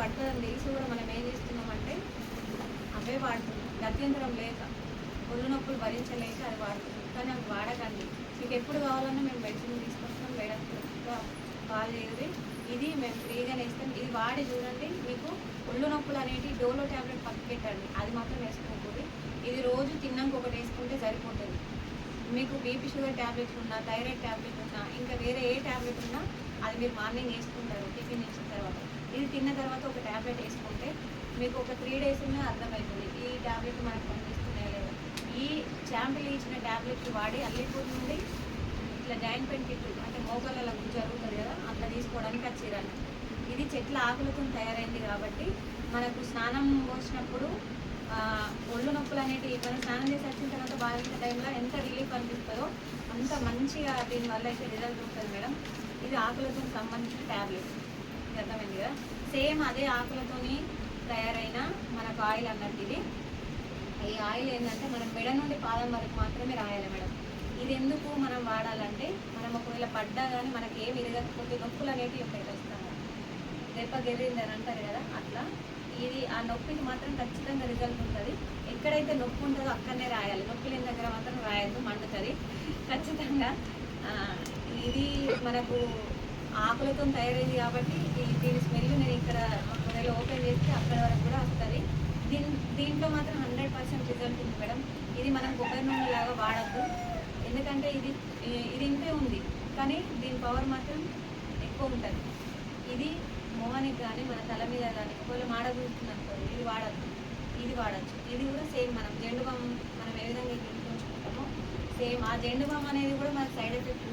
పడుతుందని తెలిసి కూడా మనం ఏం చేస్తున్నామంటే అవే వాడుతున్నాం, గత్యంతరం లేక, ఒళ్ళు నొప్పులు భరించలేక అది వాడుతున్నాం. కానీ అవి వాడకండి. మీకు ఎప్పుడు కావాలన్నా మేము మెడిసిన్ తీసుకొస్తాం, మేడంగా కాల్ చేయాలి. ఇది మేము ఫ్రీగానే ఇస్తాం. ఇది వాడి చూడండి, మీకు ఒళ్ళు నొప్పులు అనేవి డోలో ట్యాబ్లెట్ పక్కకి పెట్టండి, అది మాత్రం వేసుకోకూడదు. ఇది రోజు తిన్నాక ఒకటి వేసుకుంటే సరిపోతుంది. మీకు బీపీ షుగర్ ట్యాబ్లెట్ ఉన్నా, థైరాయిడ్ ట్యాబ్లెట్ ఉన్నా, ఇంకా వేరే ఏ ట్యాబ్లెట్ ఉన్నా అది మీరు మార్నింగ్ వేసుకుంటారు టిఫిన్ ఇచ్చిన తర్వాత. ఇది తిన్న తర్వాత ఒక ట్యాబ్లెట్ వేసుకుంటే మీకు ఒక 3 days ఉన్నా అర్థమవుతుంది ఈ ట్యాబ్లెట్ మనకు పనిచేస్తున్నాయా లేదా. ఈ ఛాంపిల్ ఇచ్చిన ట్యాబ్లెట్ వాడి అల్లిపూర్ నుండి ఇట్లా జాయింట్ పెయిన్ కిట్ అంటే మోకాళ్ళ జరుగుతుంది కదా, అట్లా తీసుకోవడానికి వచ్చిరండి. ఇది చెట్ల ఆకులతో తయారైంది కాబట్టి మనకు స్నానం పోసినప్పుడు ఒళ్ళు నొప్పులు అనేటివి మనం స్నానం చేసి వచ్చిన తర్వాత బాగా టైంలో ఎంత రిలీఫ్ అనిపిస్తుందో అంత మంచిగా దీనివల్ల అయితే రిజల్ట్ ఉంటుంది మేడం. ఇది ఆకులతో సంబంధించిన ట్యాబ్లెట్, అర్థమైంది కదా. సేమ్ అదే ఆకులతోని తయారైన మనకు ఆయిల్ అన్నట్టు ఇది. ఈ ఆయిల్ ఏంటంటే మనం మెడ నుండి పాదం వరకు మాత్రమే రాయాలి మేడం. ఇది ఎందుకు మనం వాడాలంటే మనం ఒకవేళ పడ్డా కానీ మనకి ఏమి విరగకపోతే నొప్పులు అనేటివి ఉంటాయి ఖచ్చితంగా, దెబ్బ గెలింది అని అంటారు కదా, అట్లా ఇది ఆ నొప్పికి మాత్రం ఖచ్చితంగా రిజల్ట్ ఉంటుంది. ఎక్కడైతే నొప్పి ఉంటుందో అక్కడనే రాయాలి, నొప్పి లేని దగ్గర మాత్రం రాయద్దు, మండుతుంది ఖచ్చితంగా. ఇది మనకు ఆకులతో తయారైంది కాబట్టి దీని స్మెల్ నేను ఇక్కడ ఒకవేళ ఓపెన్ చేస్తే అక్కడ వరకు కూడా వస్తుంది. దీంట్లో మాత్రం 100% రిజల్ట్ ఉంది మేడం. ఇది మనం కొబ్బరి నూనె లాగా వాడద్దు, ఎందుకంటే ఇది ఇంతే ఉంది కానీ దీని పవర్ మాత్రం ఎక్కువ ఉంటుంది. ఇది మోహానికి కానీ మన తల మీద కానీ ఒకవేళ మాడబుడుతుంది అనుకోండి, ఇది వాడద్దు, ఇది వాడచ్చు. ఇది కూడా సేమ్ మనం జెండు బామ్ మనం ఏ విధంగా ఉంచుకుంటామో సేమ్ ఆ జెండు బామ్ అనేది కూడా మనకు సైడ్ ఎఫెక్ట్